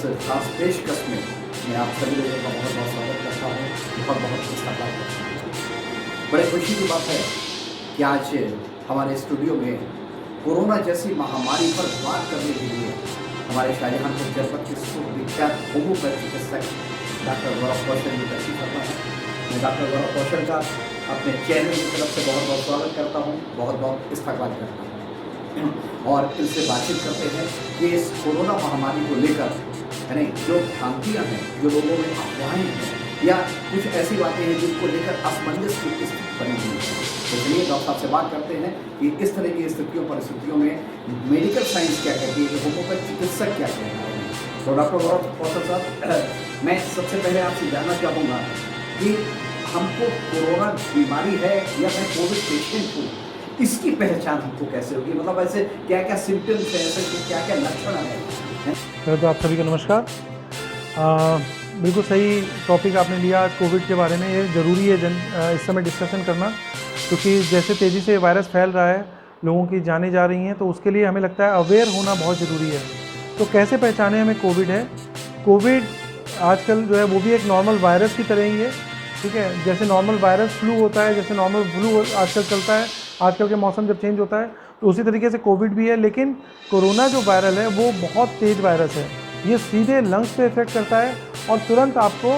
खास पेशकश में मैं आप सभी लोगों का बहुत बहुत स्वागत करता हूँ, बहुत बहुत इस्तकबाल करता हूँ। बड़े खुशी की बात है कि आज हमारे स्टूडियो में कोरोना जैसी महामारी पर बात करने के लिए हमारे शाहजहानपुर जनपद के सुविख्यात होम्योपैथ चिकित्सक डॉक्टर गौरव कौशल जी तशरीफ फरमा है। मैं डॉक्टर गौरव कौशल का अपने चैनल की तरफ से बहुत बहुत स्वागत करता हूँ, बहुत बहुत इस्तकबाल करता हूँ और इनसे बातचीत करते हैं कि इस कोरोना महामारी को लेकर यानी जो भ्रांतियाँ हैं, जो लोगों में अफवाहें हैं या कुछ ऐसी बातें हैं जिनको लेकर असमंजस की स्थिति बनी हुई है। तो चलिए डॉक्टर साहब से बात करते हैं कि इस तरह की स्थितियों परिस्थितियों में मेडिकल साइंस क्या कहती है, होम्योपैथ चिकित्सक क्या कह रहे हैं। तो डॉक्टर गौरव कौशल साहब, मैं सबसे पहले आपसे जानना चाहूँगा कि हमको कोरोना बीमारी है या मैं कोविड पेशेंट हूँ, इसकी पहचान हमको कैसे होगी? मतलब ऐसे क्या क्या सिम्टम्स हैं, ऐसे क्या क्या लक्षण हैं? पहले तो आप सभी को नमस्कार। बिल्कुल सही टॉपिक आपने लिया आज कोविड के बारे में। ये ज़रूरी है इस समय डिस्कशन करना, क्योंकि जैसे तेज़ी से वायरस फैल रहा है, लोगों की जानें जा रही हैं, तो उसके लिए हमें लगता है अवेयर होना बहुत ज़रूरी है। तो कैसे पहचाने हमें कोविड है? कोविड आजकल जो है वो भी एक नॉर्मल वायरस की तरह ही है, ठीक है। जैसे नॉर्मल वायरस फ्लू होता है, जैसे नॉर्मल फ्लू आजकल चलता है, आजकल के मौसम जब चेंज होता है, तो उसी तरीके से कोविड भी है। लेकिन कोरोना जो वायरल है वो बहुत तेज़ वायरस है। ये सीधे लंग्स पे इफेक्ट करता है और तुरंत आपको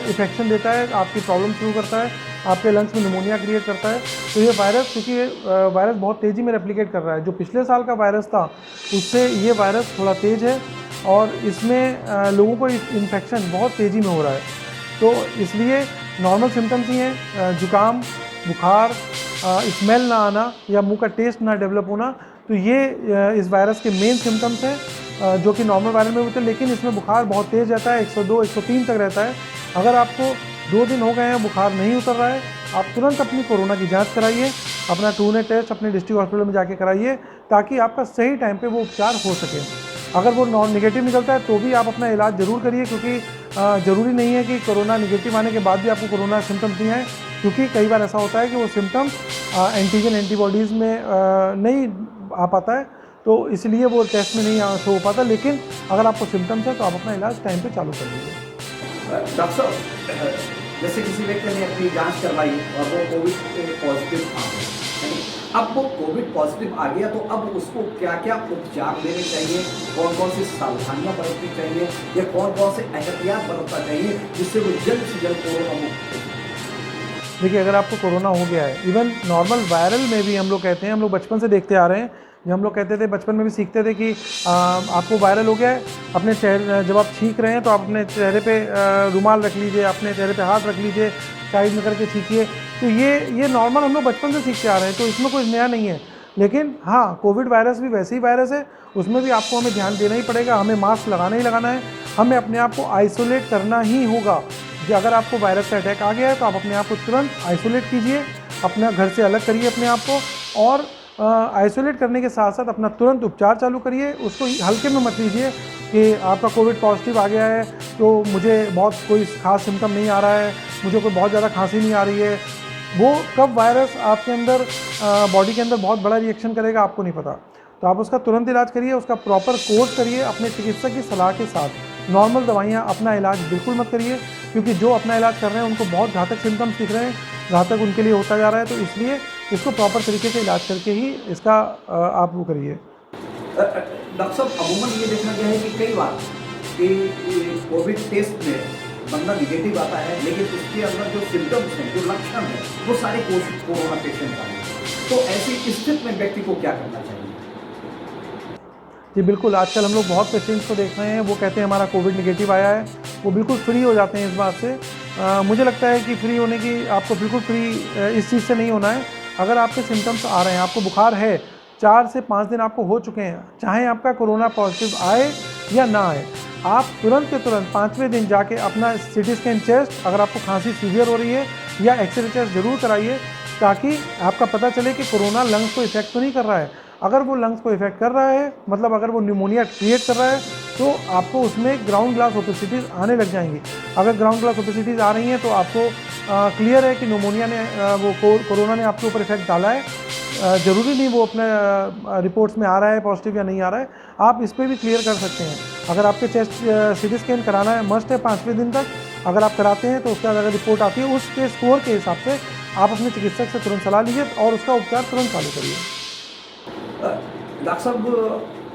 इन्फेक्शन देता है, आपकी प्रॉब्लम शुरू करता है, आपके लंग्स में निमोनिया क्रिएट करता है। तो ये वायरस, क्योंकि वायरस बहुत तेज़ी में रेप्लिकेट कर रहा है, जो पिछले साल का वायरस था उससे ये वायरस थोड़ा तेज़ है और इसमें लोगों को इन्फेक्शन बहुत तेज़ी में हो रहा है। तो इसलिए नॉर्मल सिम्टम्स ही हैं, जुकाम, बुखार, स्मेल ना आना या मुंह का टेस्ट ना डेवलप होना, तो ये इस वायरस के मेन सिम्टम्स हैं जो कि नॉर्मल वायरल में होते हैं। लेकिन इसमें बुखार बहुत तेज़ रहता है, 102, 103 तक रहता है। अगर आपको 2 दिन हो गए हैं बुखार नहीं उतर रहा है, आप तुरंत अपनी कोरोना की जांच कराइए, अपना ट्रूनेट टेस्ट अपने डिस्ट्रिक्ट हॉस्पिटल में जाके कराइए, ताकि आपका सही टाइम पे वो उपचार हो सके। अगर वो नॉन नेगेटिव निकलता है तो भी आप अपना इलाज ज़रूर करिए, क्योंकि ज़रूरी नहीं है कि कोरोना नेगेटिव आने के बाद भी आपको कोरोना सिम्टम्स नहीं आए, क्योंकि कई बार ऐसा होता है कि वो सिम्टम्स एंटीजन एंटीबॉडीज़ में नहीं आ पाता है, तो इसलिए वो टेस्ट में नहीं शो हो पाता। लेकिन अगर आपको सिम्टम्स है तो आप अपना इलाज टाइम पे चालू कर लीजिए। डॉक्टर साहब, जैसे किसी व्यक्ति ने अपनी जांच करवाई और वो कोविड पॉजिटिव आ गया, अब वो कोविड पॉजिटिव आ गया, तो अब उसको क्या क्या उपचार लेने चाहिए, कौन कौन सी सावधानियां बरतनी चाहिए या कौन कौन से एहतियात बरतना चाहिए जिससे वो जल्द से जल्द कोरोना मुक्त हो? देखिए, अगर आपको कोरोना हो गया है, इवन नॉर्मल वायरल में भी हम लोग कहते हैं, हम लोग बचपन से देखते आ रहे हैं, जो हम लोग कहते थे बचपन में भी सीखते थे कि आपको वायरल हो गया है, अपने चेहरे, जब आप छींक रहे हैं तो आप अपने चेहरे पे रुमाल रख लीजिए, अपने चेहरे पे हाथ रख लीजिए, साइड में करके छींकिए। तो ये नॉर्मल हम लोग बचपन से सीखते आ रहे हैं, तो इसमें कोई नया नहीं है। लेकिन हाँ, कोविड वायरस भी वैसे ही वायरस है, उसमें भी आपको हमें ध्यान देना ही पड़ेगा, हमें मास्क लगाना ही लगाना है, हमें अपने आप को आइसोलेट करना ही होगा। अगर आपको वायरस का अटैक आ गया है तो आप अपने आप को तुरंत आइसोलेट कीजिए, अपना घर से अलग करिए अपने आप को, और आइसोलेट करने के साथ साथ अपना तुरंत उपचार चालू करिए। उसको हल्के में मत लीजिए कि आपका कोविड पॉजिटिव आ गया है तो मुझे बहुत कोई खास सिम्टम नहीं आ रहा है, मुझे कोई बहुत ज़्यादा खांसी नहीं आ रही है। वो कब वायरस आपके अंदर बॉडी के अंदर बहुत बड़ा रिएक्शन करेगा आपको नहीं पता, तो आप उसका तुरंत इलाज करिए, उसका प्रॉपर कोर्स करिए अपने चिकित्सक की सलाह के साथ। नॉर्मल दवाइयाँ अपना इलाज बिल्कुल मत करिए, क्योंकि जो अपना इलाज कर रहे हैं उनको बहुत घातक सिम्टम्स दिख रहे हैं, घातक उनके लिए होता जा रहा है। तो इसलिए इसको प्रॉपर तरीके से इलाज करके ही इसका आप वो करिए। डॉक्टर साहब, अमूमन ये देखा गया है कि कई बार कि कोविड टेस्ट में बंदा निगेटिव आता है, लेकिन उसके अंदर जो सिम्टम्स हैं, जो लक्षण हैं, वो सारे कोरोना पेशेंट आ रहे हैं। तो ऐसी स्थिति में व्यक्ति को क्या करना चाहिए? जी बिल्कुल, आजकल हम लोग बहुत पेशेंट्स को देख रहे हैं, वो कहते हैं हमारा कोविड निगेटिव आया है, वो बिल्कुल फ्री हो जाते हैं इस बात से। मुझे लगता है कि फ्री होने की आपको बिल्कुल फ्री इस चीज़ से नहीं होना है। अगर आपके सिम्टम्स आ रहे हैं, आपको बुखार है, 4 से 5 दिन आपको हो चुके हैं, चाहे आपका कोरोना पॉजिटिव आए या ना आए, आप तुरंत के तुरंत 5वें दिन जाके अपना सीटी स्कैन चेस्ट, अगर आपको खांसी सीवियर हो रही है, या एक्सरे चेस्ट ज़रूर कराइए, ताकि आपका पता चले कि कोरोना लंग्स को इफेक्ट तो नहीं कर रहा है। अगर वो लंग्स को इफेक्ट कर रहा है, मतलब अगर वो निमोनिया क्रिएट कर रहा है, तो आपको उसमें ग्राउंड ग्लास ओपेसिटीज़ आने लग जाएंगी। अगर ग्राउंड ग्लास ओपेसिटीज़ आ रही हैं तो आपको क्लियर है कि निमोनिया ने कोरोना ने आपके ऊपर इफेक्ट डाला है। ज़रूरी नहीं वो अपने रिपोर्ट्स में आ रहा है पॉजिटिव या नहीं आ रहा है, आप इस पर भी क्लियर कर सकते हैं। अगर आपके चेस्ट सीटी स्कैन कराना है मस्ट है 5वें दिन तक, अगर आप कराते हैं तो उसके बाद अगर रिपोर्ट आती है उसके स्कोर के हिसाब से आप अपने चिकित्सक से तुरंत सलाह लीजिए और उसका उपचार तुरंत चालू करिए। डॉक्टर साहब,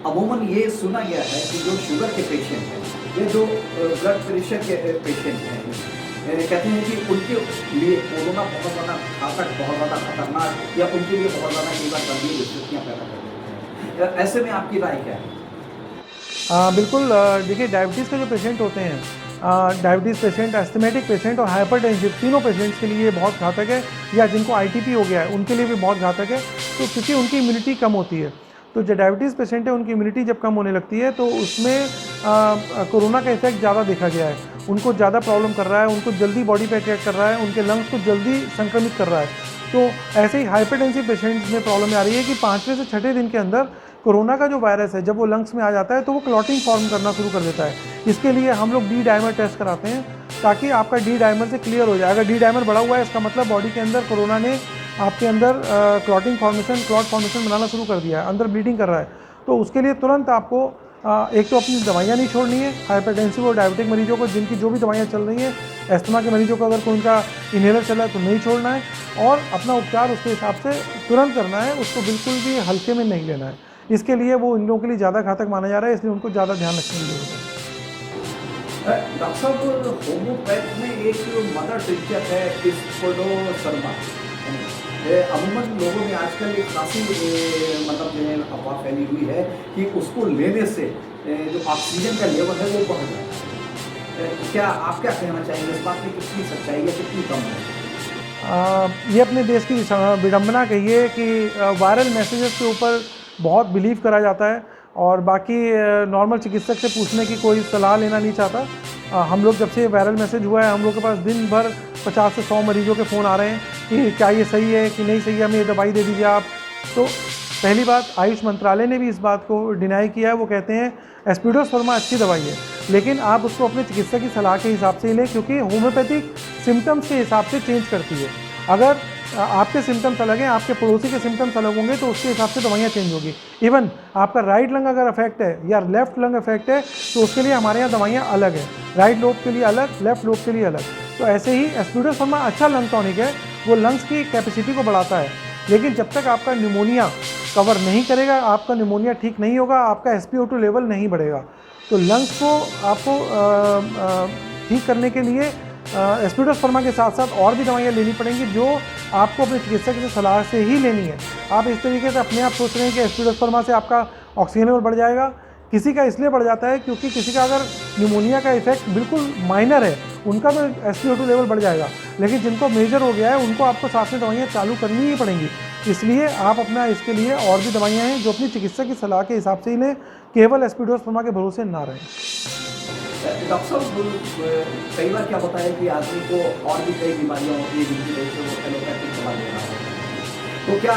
अमूमन ये सुना गया है कि जो शुगर के पेशेंट हैं, ये जो ब्लड प्रेशर के पेशेंट हैं, कहते हैं कि उनके लिए कोरोना बहुत ज़्यादा घातक, बहुत ज़्यादा खतरनाक या उनके लिए बहुत ज़्यादा कई बार गंभीर स्थितियाँ पैदा कर देते हैं। ऐसे में आपकी राय क्या है? बिल्कुल, देखिए डायबिटीज़ के जो पेशेंट होते हैं, डायबिटीज़ पेशेंट, एस्थमेटिक पेशेंट और हाइपरटेंसिव, तीनों पेशेंट्स के लिए बहुत घातक है, या जिनको आईटीपी हो गया है उनके लिए भी बहुत घातक है। तो क्योंकि उनकी इम्यूनिटी कम होती है, तो जो डायबिटीज़ पेशेंट है उनकी इम्यूनिटी जब कम होने लगती है तो उसमें कोरोना का इफेक्ट ज़्यादा देखा गया है। उनको ज़्यादा प्रॉब्लम कर रहा है, उनको जल्दी बॉडी पे अटैक कर रहा है, उनके लंग्स को जल्दी संक्रमित कर रहा है। तो ऐसे ही हाइपरटेंसिव पेशेंट्स में प्रॉब्लम आ रही है कि 5वें से 6ठे दिन के अंदर कोरोना का जो वायरस है जब वो लंग्स में आ जाता है तो वो क्लॉटिंग फॉर्म करना शुरू कर देता है। इसके लिए हम लोग डी डाइमर टेस्ट कराते हैं ताकि आपका डी डाइमर से क्लियर हो जाए। अगर डी डाइमर बढ़ा हुआ है इसका मतलब बॉडी के अंदर कोरोना ने आपके अंदर क्लॉट फॉर्मेशन बनाना शुरू कर दिया है, अंदर ब्लीडिंग कर रहा है। तो उसके लिए तुरंत आपको एक तो अपनी दवाइयाँ नहीं छोड़नी है। हाइपरटेंसिव और डायबिटिक मरीजों को जिनकी जो भी दवाइयाँ चल रही हैं, अस्थमा के मरीजों को अगर कोई उनका इन्हेलर चल रहा है तो नहीं छोड़ना है और अपना उपचार उसके हिसाब से तुरंत करना है, उसको बिल्कुल भी हल्के में नहीं लेना है। इसके लिए वो इन लोगों के लिए ज़्यादा घातक माना जा रहा है, इसलिए उनको ज़्यादा ध्यान रखने की जरूरत है। डॉक्टर साहब, होम्योपैथ में एक मदर टीचर है स्पोडोसर्मा। अमूमन लोगों में आजकल एक खासी मतलब जो है अफवाह फैली हुई है कि उसको लेने से जो ऑक्सीजन का लेवल है वो बढ़ जाता है। क्या आप क्या कहना चाहेंगे इस बात में, कितनी सच्चाई है, कितनी कम है? ये अपने देश की विडंबना कहिए कि वायरल मैसेजेस के ऊपर बहुत बिलीव करा जाता है और बाकी नॉर्मल चिकित्सक से पूछने की कोई सलाह लेना नहीं चाहता। हम लोग जब से वायरल मैसेज हुआ है हम लोग के पास दिन भर 50 से 100 मरीजों के फ़ोन आ रहे हैं कि क्या ये सही है कि नहीं सही है, हमें ये दवाई दे दीजिए आप। तो पहली बात, आयुष मंत्रालय ने भी इस बात को डिनाई किया है। वो कहते हैं एस्पिडोसर्मा अच्छी दवाई है, लेकिन आप उसको अपने चिकित्सक की सलाह के हिसाब से ही लें क्योंकि होम्योपैथिक सिम्टम्स के हिसाब से चेंज करती है। अगर आपके सिम्टम्स अलग हैं, आपके पड़ोसी के सिम्टम्स अलग होंगे तो उसके हिसाब से दवाइयाँ चेंज होगी। इवन आपका राइट लंग अगर अफेक्ट है या लेफ्ट लंग अफेक्ट है तो उसके लिए हमारे यहाँ दवाइयाँ अलग है, राइट लोब के लिए अलग, लेफ्ट लोब के लिए अलग। तो ऐसे ही एस्पिडोसर्मा अच्छा लंग टॉनिक है, वो लंग्स की कैपेसिटी को बढ़ाता है, लेकिन जब तक आपका निमोनिया कवर नहीं करेगा, आपका निमोनिया ठीक नहीं होगा, आपका SpO2 लेवल नहीं बढ़ेगा। तो लंग्स को आपको ठीक करने के लिए एस्पिडोसर्मा के साथ साथ और भी दवाइयाँ लेनी पड़ेंगी जो आपको अपने चिकित्सक की सलाह से ही लेनी है। आप इस तरीके से अपने आप सोच रहे हैं कि एस्पिडोसर्मा से आपका ऑक्सीजन लेवल बढ़ जाएगा, किसी का इसलिए बढ़ जाता है क्योंकि किसी का अगर निमोनिया का इफेक्ट बिल्कुल माइनर है उनका तो SpO2 लेवल बढ़ जाएगा, लेकिन जिनको मेजर हो गया है उनको आपको साथ में दवाइयाँ चालू करनी ही पड़ेंगी। इसलिए आप अपना इसके लिए और भी दवाइयाँ हैं जो अपनी चिकित्सक की सलाह के हिसाब से ही लें, केवल एस्पिडोसर्मा के भरोसे ना रहें। डॉक्टर साहब, कई बार क्या होता है कि आदमी को और भी कई बीमारियां होती है जिनकी वजह से वो एलोपैथिक दवा ले रहा होता है, तो क्या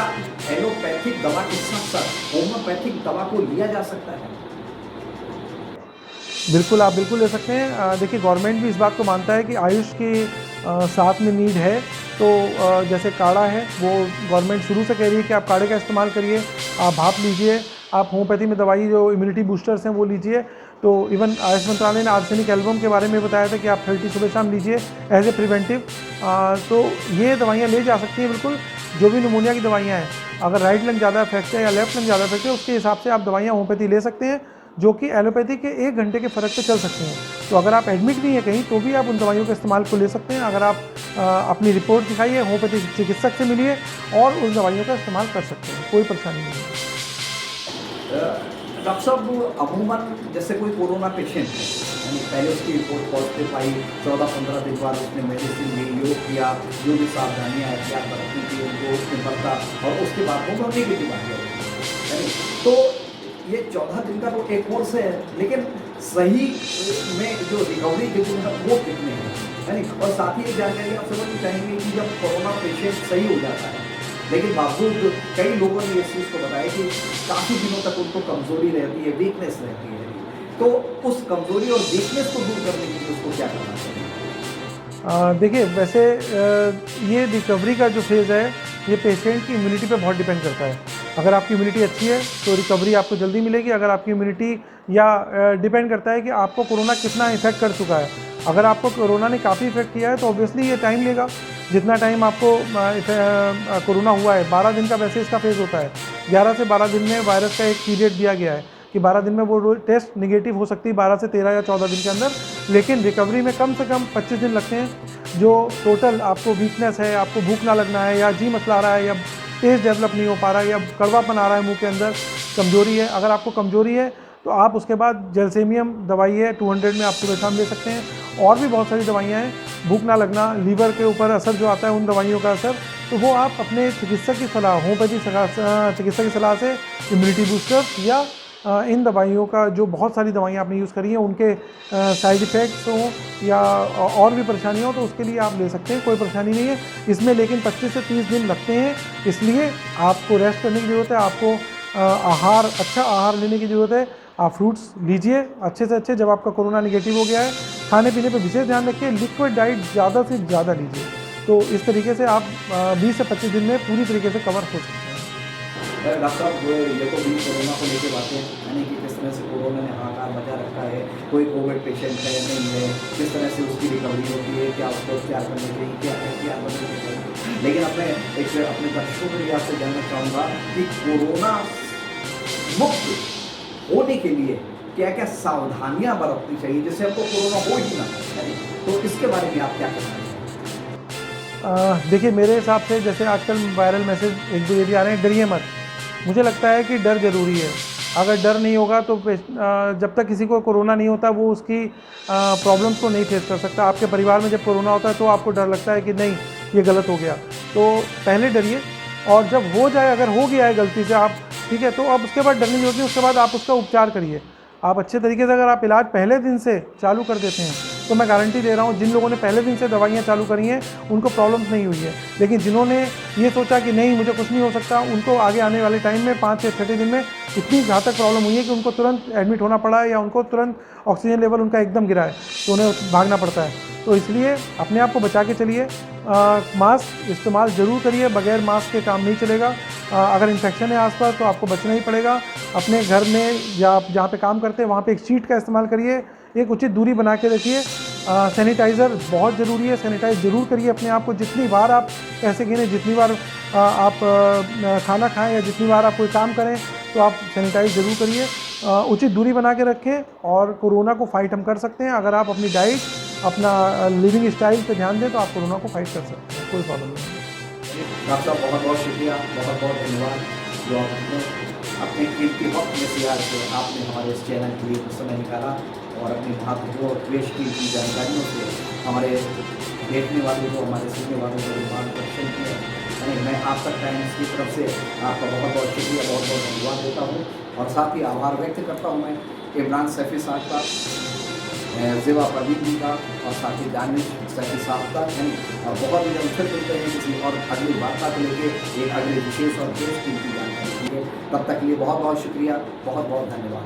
एलोपैथिक दवा के साथ साथ होम्योपैथिक दवा को लिया जा सकता है? बिल्कुल, आप बिल्कुल ले सकते हैं। देखिए गवर्नमेंट भी इस बात को मानता है कि आयुष की साथ में नीड है, तो जैसे काढ़ा है वो गवर्नमेंट शुरू से कह रही है कि आप काढ़े का इस्तेमाल करिए, आप भाप लीजिए, आप होम्योपैथी में दवाई जो इम्यूनिटी बूस्टर्स हैं वो लीजिए। तो इवन आयुष मंत्रालय ने आर्सेनिक एल्बम के बारे में बताया था कि आप 30 सुबह शाम लीजिए एज ए प्रिवेंटिव। तो ये दवाइयाँ ले जा सकती हैं बिल्कुल, जो भी निमोनिया की दवाइयाँ हैं। अगर राइट लंग ज़्यादा इफेक्ट है या लेफ्ट लंग ज़्यादा इफेक्ट है उसके हिसाब से आप दवाइयाँ होम्योपैथी ले सकते हैं जो कि एलोपैथी के 1 घंटे के फ़र्क पे चल सकती हैं। तो अगर आप एडमिट भी हैं कहीं तो भी आप उन दवाइयों के इस्तेमाल को ले सकते हैं। अगर आप अपनी रिपोर्ट दिखाइए, होम्योपैथी चिकित्सक से मिलिए और उन दवाइयों का इस्तेमाल कर सकते हैं, कोई परेशानी नहीं है। डॉक्टर साहब, अमूमन जैसे कोई कोरोना पेशेंट है, यानी पहले उसकी रिपोर्ट पॉजिटिव आई, 14-15 दिन बाद उसने मेडिसिन ली, योग किया, जो भी सावधानियाँ एहतियात बरतनी थी उनको उसने बरता और उसके बाद वो नेगेटिव आ गया। तो ये 14 दिन का तो एक कोर्स है, लेकिन सही में जो रिकवरी के दिन है वो कितने हैं, यानी और साथ ही एक जानकारी आप समझनी चाहेंगे कि जब कोरोना पेशेंट सही हो जाता है लेकिन बावजूद कई लोगों ने इस चीज़ को बताया कि काफ़ी दिनों तक उनको कमज़ोरी रहती है, वीकनेस रहती है, तो उस कमज़ोरी और वीकनेस को दूर करने के लिए उसको क्या करना चाहिए? देखिए वैसे ये रिकवरी का जो फेज़ है ये पेशेंट की इम्यूनिटी पे बहुत डिपेंड करता है। अगर आपकी इम्यूनिटी अच्छी है तो रिकवरी आपको जल्दी मिलेगी। अगर आपकी इम्यूनिटी या डिपेंड करता है कि आपको कोरोना कितना इफेक्ट कर चुका है। अगर आपको कोरोना ने काफ़ी इफेक्ट किया है तो ऑब्वियसली ये टाइम लेगा। जितना टाइम आपको कोरोना हुआ है, 12 दिन का वैसे इसका फेज़ होता है। 11 से 12 दिन में वायरस का एक पीरियड दिया गया है कि 12 दिन में वो टेस्ट निगेटिव हो सकती है, 12 से 13 या 14 दिन के अंदर। लेकिन रिकवरी में कम से कम 25 दिन लगते हैं। जो टोटल आपको वीकनेस है, आपको भूख ना लगना है, या जी मचला रहा है, या टेस्ट डेवलप नहीं हो पा रहा है, या कड़वापन आ रहा है मुंह के अंदर, कमजोरी है, अगर आपको कमजोरी है तो आप उसके बाद जेलसेमियम दवाई है 200 में आप सुबह शाम ले सकते हैं। और भी बहुत सारी दवाइयाँ हैं। भूख ना लगना, लीवर के ऊपर असर जो आता है उन दवाइयों का असर, तो वो आप अपने चिकित्सक की सलाह, होम्योपैथी चिकित्सक की सलाह से इम्यूनिटी बूस्टर या इन दवाइयों का, जो बहुत सारी दवाइयाँ आपने यूज़ करी हैं उनके साइड इफ़ेक्ट्स हों या और भी परेशानी हो तो उसके लिए आप ले सकते हैं, कोई परेशानी नहीं है इसमें। लेकिन 25 से 30 दिन लगते हैं, इसलिए आपको रेस्ट करने की ज़रूरत है, आपको अच्छा आहार लेने की ज़रूरत है। आप फ्रूट्स लीजिए अच्छे से अच्छे। जब आपका कोरोना निगेटिव हो गया है, खाने पीने पे विशेष ध्यान रखिए, लिक्विड डाइट ज़्यादा से ज़्यादा लीजिए। तो इस तरीके से आप 20 से 25 दिन में पूरी तरीके से कवर हो सकते हैं। डॉक्टर साहब, ये तो भी कोरोना को लेकर बातें, यानी कि किस तरह से कोरोना ने हाहाकार मचा रखा है, कोई कोविड पेशेंट है नहीं है, किस तरह से उसकी रिकवरी होती है, क्या उसको उपचार करने के लिए, क्या एहतियात बरतने चाहिए। लेकिन अपने दर्शकों के लिए आपसे जानना चाहूँगा कि कोरोना मुक्त होने के लिए क्या क्या सावधानियां बरतनी चाहिए जिससे आपको कोरोना हो ही ना पाए, तो इसके बारे में आप क्या कहना चाहिए? देखिए, मेरे हिसाब से जैसे आजकल वायरल मैसेज एक दो ये भी आ रहे हैं, डरिए मत। मुझे लगता है कि डर ज़रूरी है। अगर डर नहीं होगा तो जब तक किसी को कोरोना नहीं होता वो उसकी प्रॉब्लम्स को नहीं फेस कर सकता। आपके परिवार में जब कोरोना होता है तो आपको डर लगता है कि नहीं ये गलत हो गया, तो पहले डरिए। और जब हो जाए, अगर हो गया है गलती से आप, ठीक है, तो अब उसके बाद डरने की जरूरत नहीं, उसके बाद आप उसका उपचार करिए। आप अच्छे तरीके से अगर आप इलाज पहले दिन से चालू कर देते हैं तो मैं गारंटी दे रहा हूँ जिन लोगों ने पहले दिन से दवाइयाँ चालू करी हैं उनको प्रॉब्लम्स नहीं हुई है। लेकिन जिन्होंने ये सोचा कि नहीं मुझे कुछ नहीं हो सकता, उनको आगे आने वाले टाइम में 5 या 6 दिन में इतनी घातक प्रॉब्लम हुई है कि उनको तुरंत एडमिट होना पड़ा है या उनको तुरंत ऑक्सीजन लेवल उनका एकदम गिरा है, तो उन्हें भागना पड़ता है। तो इसलिए अपने आप को बचा के चलिए। मास्क इस्तेमाल ज़रूर करिए, बगैर मास्क के काम नहीं चलेगा। अगर इन्फेक्शन है आसपास तो आपको बचना ही पड़ेगा। अपने घर में या आप जहाँ पे काम करते हैं वहाँ पे एक शीट का इस्तेमाल करिए, एक उचित दूरी बना के रखिए। सैनिटाइज़र बहुत ज़रूरी है, सैनिटाइज ज़रूर करिए अपने आप को। जितनी बार आप पैसे गिने, जितनी बार आप खाना खाएं या जितनी बार आप कोई काम करें तो आप सैनिटाइज ज़रूर करिए। उचित दूरी बना के रखें और कोरोना को फाइट हम कर सकते हैं। अगर आप अपनी डाइट, अपना लिविंग स्टाइल पे ध्यान दें तो आप कोरोना को फाइट कर सकते हैं, कोई प्रॉब्लम नहीं। डॉक्टर साहब, बहुत बहुत शुक्रिया, बहुत बहुत धन्यवाद जो आपने अपने कीमती वक्त में से आज आपने हमारे इस चैनल के लिए कुछ समय निकाला और अपनी महत्वपूर्ण पेश की जानकारियों से हमारे देखने वालों को, हमारे सुनने वालों को मार्गदर्शन किया। यानी मैं आप तक टाइम्स की तरफ से आपका बहुत बहुत शुक्रिया, बहुत बहुत धन्यवाद देता हूँ। और साथ ही आभार व्यक्त करता हूँ मैं इमरान सैफी साहब का, ज़ेवा प्रवीण जी का और साथ ही दानिश सैफी साहब का। और बहुत ही जल्द फिर मिलते हैं किसी और अगली वार्ता को लेके, एक अगले विशेष और देश की जानकारी के लिए। तब तक के लिए बहुत बहुत शुक्रिया, बहुत बहुत धन्यवाद।